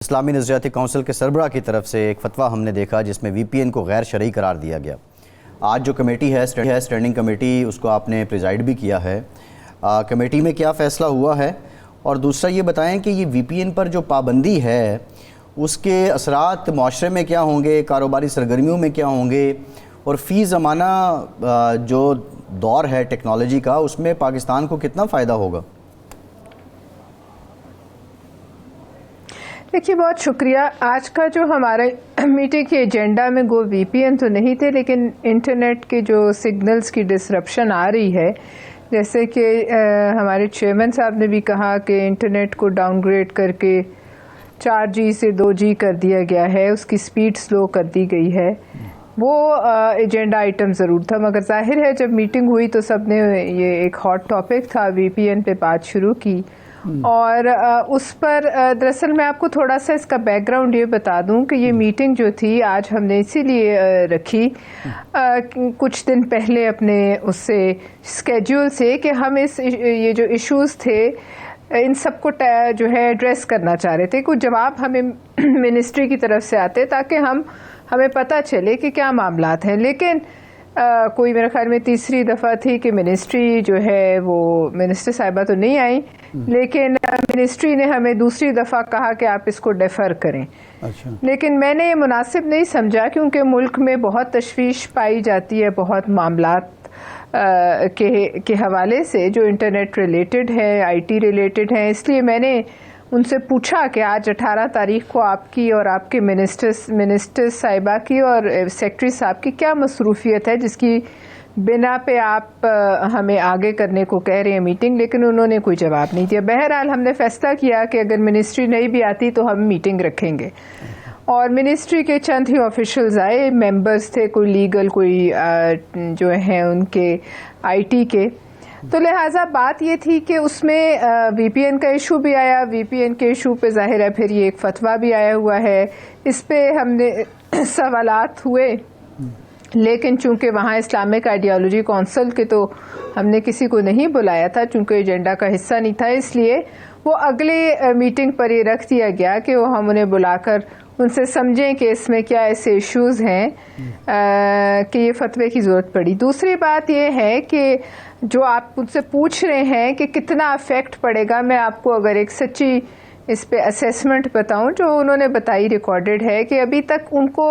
اسلامی نظریاتی کونسل کے سربراہ کی طرف سے ایک فتویٰ ہم نے دیکھا جس میں وی پی این کو غیر شرعی قرار دیا گیا۔ آج جو کمیٹی ہے اسٹینڈنگ کمیٹی، اس کو آپ نے پریزائیڈ بھی کیا ہے، کمیٹی میں کیا فیصلہ ہوا ہے؟ اور دوسرا یہ بتائیں کہ یہ وی پی این پر جو پابندی ہے اس کے اثرات معاشرے میں کیا ہوں گے، کاروباری سرگرمیوں میں کیا ہوں گے، اور فی زمانہ جو دور ہے ٹیکنالوجی کا اس میں پاکستان کو کتنا فائدہ ہوگا؟ دیکھیے، بہت شکریہ۔ آج کا جو ہمارے میٹنگ کے ایجنڈا میں وہ وی پی این تو نہیں تھے، لیکن انٹرنیٹ کے جو سگنلز کی ڈسرپشن آ رہی ہے، جیسے کہ ہمارے چیئرمین صاحب نے بھی کہا کہ انٹرنیٹ کو ڈاؤن گریڈ کر کے 4G سے 2G کر دیا گیا ہے، اس کی سپیڈ سلو کر دی گئی ہے، وہ ایجنڈا آئٹم ضرور تھا، مگر ظاہر ہے جب میٹنگ ہوئی تو سب نے یہ ایک ہاٹ ٹاپک تھا وی پی این پہ بات شروع کی، اور اس پر دراصل میں آپ کو تھوڑا سا اس کا بیک گراؤنڈ یہ بتا دوں کہ یہ میٹنگ جو تھی آج ہم نے اسی لیے رکھی کچھ دن پہلے اپنے اس سے اسکیڈول سے کہ ہم یہ جو ایشوز تھے ان سب کو جو ہے ایڈریس کرنا چاہ رہے تھے، کچھ جواب ہمیں منسٹری کی طرف سے آتے تاکہ ہمیں پتہ چلے کہ کیا معاملات ہیں، لیکن کوئی میرے خیال میں تیسری دفعہ تھی کہ منسٹری جو ہے وہ منسٹر صاحبہ تو نہیں آئی، لیکن منسٹری نے ہمیں دوسری دفعہ کہا کہ آپ اس کو ڈیفر کریں۔ اچھا، لیکن میں نے یہ مناسب نہیں سمجھا کیونکہ ملک میں بہت تشویش پائی جاتی ہے بہت معاملات کے حوالے سے جو انٹرنیٹ ریلیٹڈ ہے، آئی ٹی ریلیٹڈ ہیں، اس لیے میں نے ان سے پوچھا کہ آج 18 تاریخ کو آپ کی اور آپ کے منسٹر صاحبہ کی اور سیکرٹری صاحب کی کیا مصروفیت ہے جس کی بنا پہ آپ ہمیں آگے کرنے کو کہہ رہے ہیں میٹنگ، لیکن انہوں نے کوئی جواب نہیں دیا۔ بہرحال ہم نے فیصلہ کیا کہ اگر منسٹری نہیں بھی آتی تو ہم میٹنگ رکھیں گے، اور منسٹری کے چند ہی آفیشلز آئے، ممبرز تھے، کوئی لیگل، کوئی جو ہیں ان کے آئی ٹی کے، تو لہٰذا بات یہ تھی کہ اس میں وی پی این کا ایشو بھی آیا، وی پی این کے ایشو پہ ظاہر ہے پھر یہ ایک فتویٰ بھی آیا ہوا ہے، اس پہ ہم نے سوالات ہوئے، لیکن چونکہ وہاں اسلامک آئیڈیالوجی کونسل کے تو ہم نے کسی کو نہیں بلایا تھا چونکہ ایجنڈا کا حصہ نہیں تھا، اس لیے وہ اگلے میٹنگ پر یہ رکھ دیا گیا کہ وہ ہم انہیں بلا کر ان سے سمجھیں کہ اس میں کیا ایسے ایشوز ہیں کہ یہ فتوے کی ضرورت پڑی۔ دوسری بات یہ ہے کہ جو آپ ان سے پوچھ رہے ہیں کہ کتنا افیکٹ پڑے گا، میں آپ کو اگر ایک سچی اس پہ اسیسمنٹ بتاؤں جو انہوں نے بتائی، ریکارڈڈ ہے، کہ ابھی تک ان کو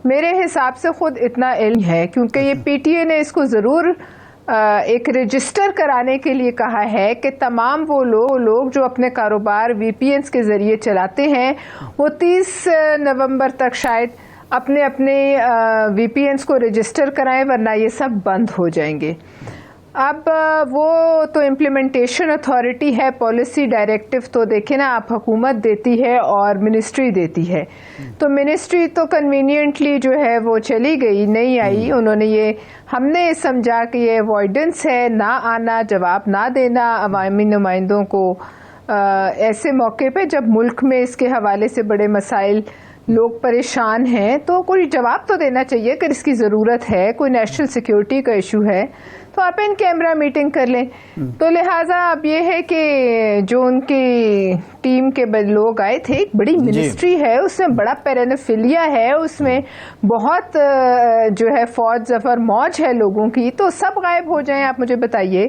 میرے حساب سے خود اتنا علم ہے، کیونکہ یہ پی ٹی اے نے اس کو ضرور ایک رجسٹر کرانے کے لیے کہا ہے کہ تمام وہ لوگ جو اپنے کاروبار وی پی اینز کے ذریعے چلاتے ہیں وہ 30 نومبر تک شاید اپنے وی پی اینز کو رجسٹر کرائیں، ورنہ یہ سب بند ہو جائیں گے۔ اب وہ تو امپلیمنٹیشن اتھارٹی ہے، پالیسی ڈائریکٹو تو دیکھیں نا آپ، حکومت دیتی ہے اور منسٹری دیتی ہے، تو منسٹری تو کنوینئنٹلی جو ہے وہ چلی گئی، نہیں آئی، انہوں نے ہم نے سمجھا کہ یہ اوائڈنس ہے، نہ آنا، جواب نہ دینا عوامی نمائندوں کو ایسے موقع پہ جب ملک میں اس کے حوالے سے بڑے مسائل، لوگ پریشان ہیں، تو کوئی جواب تو دینا چاہیے اگر اس کی ضرورت ہے، کوئی نیشنل سیکیورٹی کا ایشو ہے تو آپ ان کیمرہ میٹنگ کر لیں۔ تو لہٰذا اب یہ ہے کہ جو ان کی ٹیم کے لوگ آئے تھے، ایک بڑی منسٹری ہے، اس میں بڑا پیرانفیلیا ہے، اس میں بہت جو ہے فوج ظفر موج ہے لوگوں کی، تو سب غائب ہو جائیں آپ مجھے بتائیے،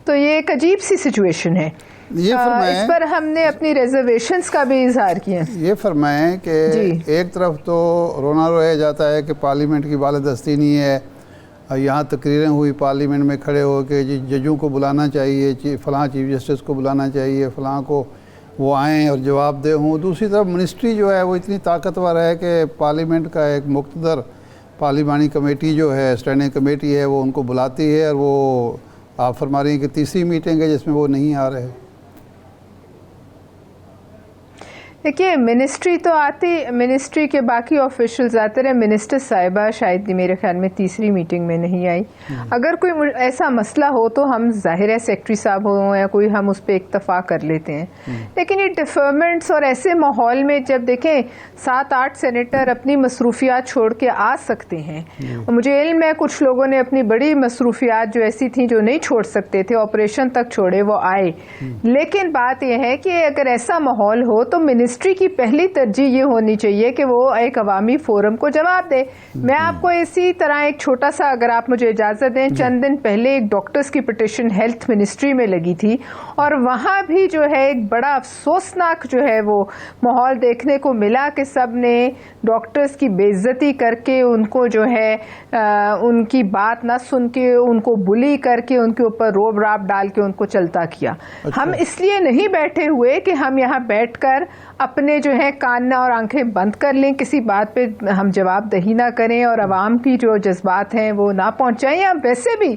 تو یہ ایک عجیب سی سچویشن ہے۔ اس پر ہم نے اپنی ریزرویشنز کا بھی اظہار کیا۔ یہ فرمائیں کہ ایک طرف تو رونا رویا جاتا ہے کہ پارلیمنٹ کی بالادستی نہیں ہے، یہاں تقریریں ہوئی پارلیمنٹ میں کھڑے ہو کے ججوں کو بلانا چاہیے، فلاں چیف جسٹس کو بلانا چاہیے، فلاں کو وہ آئیں اور جواب دہ ہوں۔ دوسری طرف منسٹری جو ہے وہ اتنی طاقتور ہے کہ پارلیمنٹ کا ایک مقتدر پارلیمانی کمیٹی جو ہے، اسٹینڈنگ کمیٹی ہے، وہ ان کو بلاتی ہے، اور وہ آپ فرما رہی ہیں کہ تیسری میٹنگ ہے جس میں وہ نہیں آ رہے۔ دیکھیے، منسٹری تو آتی، منسٹری کے باقی آفیشلز آتے رہے، منسٹر صاحبہ شاید میرے خیال میں تیسری میٹنگ میں نہیں آئی۔ اگر کوئی ایسا مسئلہ ہو تو ہم ظاہر ہے سیکرٹری صاحب ہوں یا کوئی، ہم اس پہ اکتفا کر لیتے ہیں، لیکن یہ ڈیفرمنٹس اور ایسے ماحول میں جب دیکھیں 7-8 سینیٹر اپنی مصروفیات چھوڑ کے آ سکتے ہیں، اور مجھے علم ہے کچھ لوگوں نے اپنی بڑی مصروفیات جو ایسی تھیں جو نہیں چھوڑ سکتے تھے، آپریشن تک چھوڑے، وہ آئے، لیکن بات یہ ہے کہ اگر ایسا ماحول ہو تو منسٹری کی پہلی ترجیح یہ ہونی چاہیے کہ وہ ایک عوامی فورم کو جواب دے. میں آپ کو اسی طرح ایک چھوٹا سا, اگر آپ مجھے اجازت دیں, چند دن پہلے ایک ڈاکٹرز کی پٹیشن ہیلتھ منسٹری میں لگی تھی, اور وہاں بھی جو ہے ایک بڑا افسوسناک جو ہے وہ ماحول دیکھنے کو ملا کہ سب نے ڈاکٹرز کی بے عزتی کر کے, ان کو جو ہے ان کی بات نہ سن کے, ان کو بلی کر کے, ان کے اوپر روب راب ڈال کے ان کو چلتا کیا. ہم اس لیے نہیں بیٹھے ہوئے کہ ہم یہاں بیٹھ کر اپنے جو ہے کان اور آنکھیں بند کر لیں, کسی بات پہ ہم جواب دہی نہ کریں اور عوام کی جو جذبات ہیں وہ نہ پہنچائیں. یا ویسے بھی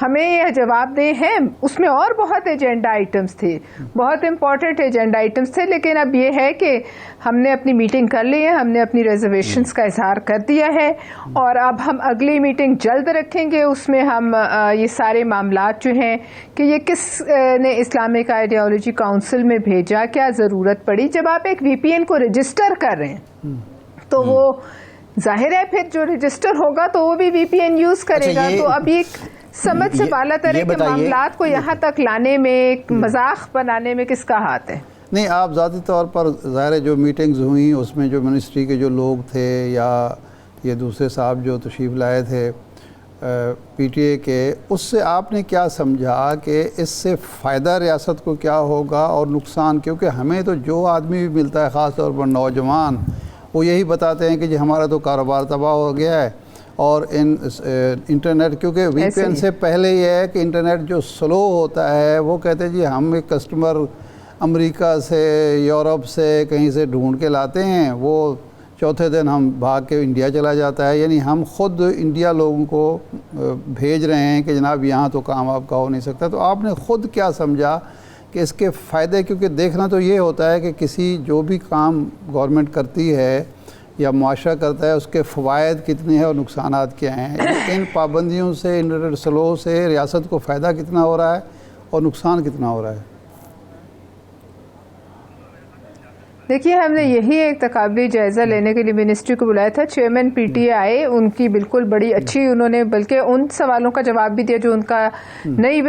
ہمیں یہ جواب دیں ہیں, اس میں اور بہت ایجنڈا آئٹمس تھے, بہت امپورٹنٹ ایجنڈا آئٹمس تھے, لیکن اب یہ ہے کہ ہم نے اپنی میٹنگ کر لی ہے, ہم نے اپنی ریزرویشنز کا اظہار کر دیا ہے, اور اب ہم اگلی میٹنگ جلد رکھیں گے. اس میں ہم یہ سارے معاملات جو ہیں کہ یہ کس نے اسلامک آئیڈیالوجی کاؤنسل میں بھیجا, کیا ضرورت پڑی. جب آپ ایک وی پی این کو رجسٹر کر رہے ہیں تو وہ ظاہر ہے پھر جو رجسٹر ہوگا تو وہ بھی وی پی این یوز کرے گا. تو اب یہ سمجھ سے بالا تر کے معاملات کو یہاں تک لانے میں, مذاق بنانے میں کس کا ہاتھ ہے؟ نہیں, آپ ذاتی طور پر ظاہر جو میٹنگز ہوئیں اس میں جو منسٹری کے جو لوگ تھے یا یہ دوسرے صاحب جو تشریف لائے تھے پی ٹی اے کے, اس سے آپ نے کیا سمجھا کہ اس سے فائدہ ریاست کو کیا ہوگا اور نقصان؟ کیونکہ ہمیں تو جو آدمی بھی ملتا ہے, خاص طور پر نوجوان, وہ یہی بتاتے ہیں کہ جی ہمارا تو کاروبار تباہ ہو گیا ہے. اور انٹرنیٹ, کیونکہ وی پی این سے پہلے یہ ہے کہ انٹرنیٹ جو سلو ہوتا ہے وہ کہتے ہیں جی ہم ایک کسٹمر امریکہ سے, یورپ سے, کہیں سے ڈھونڈ کے لاتے ہیں, وہ چوتھے دن ہم بھاگ کے انڈیا چلا جاتا ہے. یعنی ہم خود انڈیا لوگوں کو بھیج رہے ہیں کہ جناب یہاں تو کام آپ کا ہو نہیں سکتا. تو آپ نے خود کیا سمجھا کہ اس کے فائدے؟ کیونکہ دیکھنا تو یہ ہوتا ہے کہ کسی جو بھی کام گورنمنٹ کرتی ہے یا معاشرہ کرتا ہے اس کے فوائد کتنے ہیں اور نقصانات کیا ہیں. ان پابندیوں سے, انٹرنیٹ سلو سے ریاست کو فائدہ کتنا ہو رہا ہے اور نقصان کتنا ہو رہا ہے؟ دیکھیے, ہم نے یہی ایک تقابلی جائزہ لینے کے لیے منسٹری کو بلایا تھا. چیئرمین پی ٹی اے آئے, ان کی بالکل بڑی اچھی, انہوں نے بلکہ ان سوالوں کا جواب بھی دیا جو ان کا نہیں,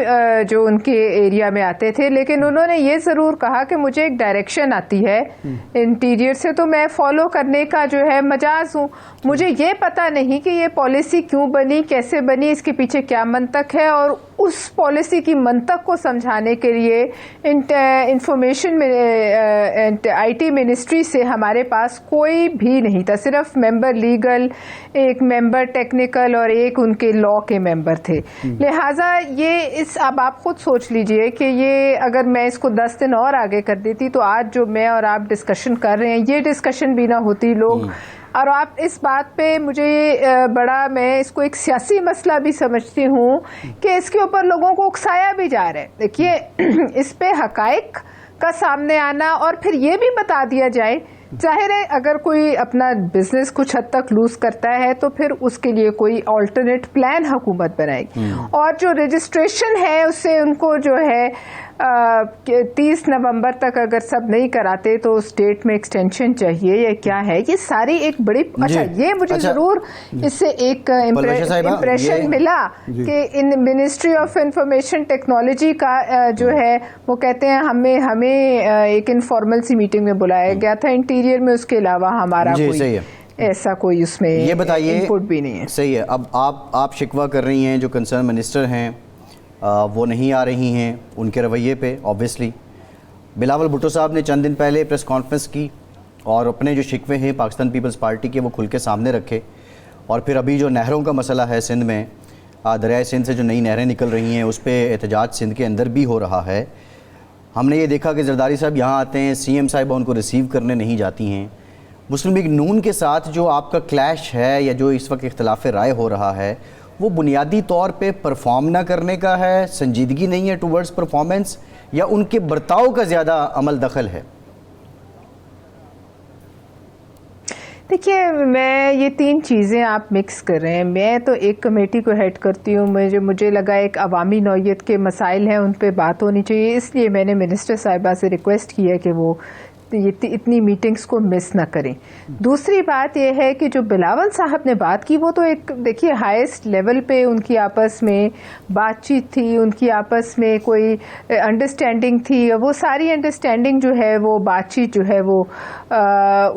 جو ان کے ایریا میں آتے تھے. لیکن انہوں نے یہ ضرور کہا کہ مجھے ایک ڈائریکشن آتی ہے انٹیریئر سے, تو میں فالو کرنے کا جو ہے مجاز ہوں. مجھے یہ پتہ نہیں کہ یہ پالیسی کیوں بنی, کیسے بنی, اس کے پیچھے کیا منطق ہے, اور اس پالیسی کی منطق کو سمجھانے کے لیے انفارمیشن آئی ٹی منسٹری سے ہمارے پاس کوئی بھی نہیں تھا. صرف ممبر لیگل, ایک ممبر ٹیکنیکل اور ایک ان کے لا کے ممبر تھے. لہٰذا یہ اب آپ خود سوچ لیجئے کہ یہ اگر میں اس کو 10 دن اور آگے کر دیتی تو آج جو میں اور آپ ڈسکشن کر رہے ہیں یہ ڈسکشن بھی نہ ہوتی. لوگ اور آپ اس بات پہ مجھے بڑا, میں اس کو ایک سیاسی مسئلہ بھی سمجھتی ہوں کہ اس کے اوپر لوگوں کو اکسایا بھی جا رہا ہے. دیکھیے, اس پہ حقائق کا سامنے آنا اور پھر یہ بھی بتا دیا جائے, ظاہر ہے اگر کوئی اپنا بزنس کچھ حد تک لوز کرتا ہے تو پھر اس کے لیے کوئی آلٹرنیٹ پلان حکومت بنائے گی. اور جو رجسٹریشن ہے اس سے ان کو جو ہے 30 نومبر تک اگر سب نہیں کراتے تو اس ڈیٹ میں ایکسٹینشن چاہیے یا کیا ہے. یہ ساری ایک بڑی, اچھا یہ مجھے ضرور اس سے ایک امپریشن ملا کہ ان منسٹری آف انفارمیشن ٹیکنالوجی کا جو ہے وہ کہتے ہیں ہمیں ایک انفارمل سی میٹنگ میں بلایا گیا تھا انٹیریئر میں, اس کے علاوہ ہمارا کوئی ایسا کوئی اس میں یہ بتائیے انپٹ بھی نہیں ہے. صحیح ہے. اب آپ شکوہ کر رہی ہیں جو کنسرن منسٹر ہیں وہ نہیں آ رہی ہیں ان کے رویے پہ. آبویسلی بلاول بھٹو صاحب نے چند دن پہلے پریس کانفرنس کی اور اپنے جو شکوے ہیں پاکستان پیپلز پارٹی کے وہ کھل کے سامنے رکھے. اور پھر ابھی جو نہروں کا مسئلہ ہے سندھ میں, دریائے سندھ سے جو نئی نہریں نکل رہی ہیں اس پہ احتجاج سندھ کے اندر بھی ہو رہا ہے. ہم نے یہ دیکھا کہ زرداری صاحب یہاں آتے ہیں, سی ایم صاحبہ ان کو ریسیو کرنے نہیں جاتی ہیں. مسلم لیگ نون کے ساتھ جو آپ کا کلیش ہے یا جو اس وقت اختلاف رائے ہو رہا ہے وہ بنیادی طور پہ پرفارم نہ کرنے کا ہے, سنجیدگی نہیں ہے ٹورڈز پرفارمنس, یا ان کے برتاؤ کا زیادہ عمل دخل ہے؟ دیکھیے, میں یہ 3 چیزیں آپ مکس کر رہے ہیں. میں تو ایک کمیٹی کو ہیڈ کرتی ہوں, مجھے لگا ایک عوامی نوعیت کے مسائل ہیں ان پہ بات ہونی چاہیے, اس لیے میں نے منسٹر صاحبہ سے ریکویسٹ کی ہے کہ وہ اتنی میٹنگز کو مس نہ کریں. دوسری بات یہ ہے کہ جو بلاول صاحب نے بات کی وہ تو ایک دیکھیے ہائیسٹ لیول پہ ان کی آپس میں بات چیت تھی, ان کی آپس میں کوئی انڈرسٹینڈنگ تھی. وہ ساری انڈرسٹینڈنگ جو ہے وہ بات چیت جو ہے وہ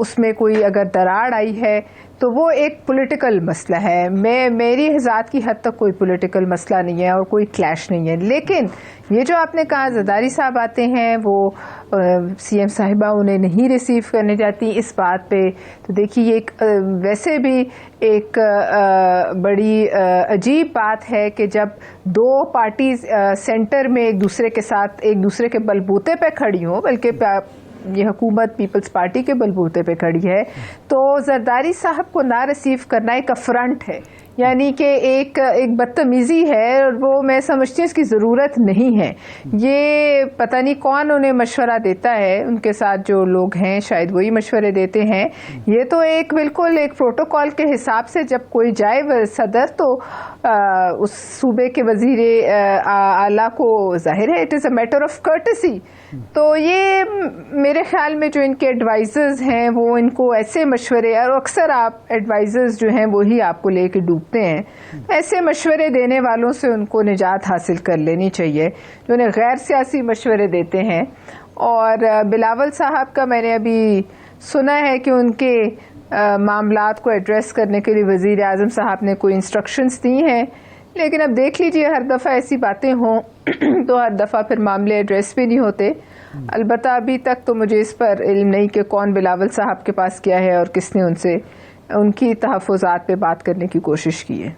اس میں کوئی اگر دراڑ آئی ہے تو وہ ایک پولیٹیکل مسئلہ ہے. میری ذات کی حد تک کوئی پولیٹیکل مسئلہ نہیں ہے اور کوئی کلیش نہیں ہے. لیکن یہ جو آپ نے کہا زرداری صاحب آتے ہیں وہ سی ایم صاحبہ انہیں نہیں ریسیو کرنے جاتی اس بات پہ, تو دیکھیے یہ ایک ویسے بھی ایک بڑی عجیب بات ہے کہ جب دو پارٹیز سینٹر میں ایک دوسرے کے ساتھ ایک دوسرے کے بلبوتے پہ کھڑی ہوں, بلکہ یہ حکومت پیپلز پارٹی کے بلبوتے پہ کھڑی ہے, تو زرداری صاحب کو نہ ریسیو کرنا ایک افرنٹ ہے, یعنی کہ ایک بدتمیزی ہے, اور وہ میں سمجھتی ہوں اس کی ضرورت نہیں ہے. یہ پتہ نہیں کون انہیں مشورہ دیتا ہے, ان کے ساتھ جو لوگ ہیں شاید وہی مشورے دیتے ہیں. یہ تو ایک بالکل ایک پروٹوکول کے حساب سے جب کوئی جائے صدر تو اس صوبے کے وزیر اعلیٰ کو ظاہر ہے it is a matter of courtesy. تو یہ میرے خیال میں جو ان کے ایڈوائزرز ہیں وہ ان کو ایسے مشورے, اور اکثر آپ ایڈوائزرز جو ہیں وہی آپ کو لے کے ڈوبتے ہیں, ایسے مشورے دینے والوں سے ان کو نجات حاصل کر لینی چاہیے جو انہیں غیر سیاسی مشورے دیتے ہیں. اور بلاول صاحب کا میں نے ابھی سنا ہے کہ ان کے معاملات کو ایڈریس کرنے کے لیے وزیر اعظم صاحب نے کوئی انسٹرکشنز دی ہیں, لیکن اب دیکھ لیجئے ہر دفعہ ایسی باتیں ہوں تو ہر دفعہ پھر معاملے ایڈریس بھی نہیں ہوتے. البتہ ابھی تک تو مجھے اس پر علم نہیں کہ کون بلاول صاحب کے پاس کیا ہے اور کس نے ان سے ان کی تحفظات پہ بات کرنے کی کوشش کی ہے.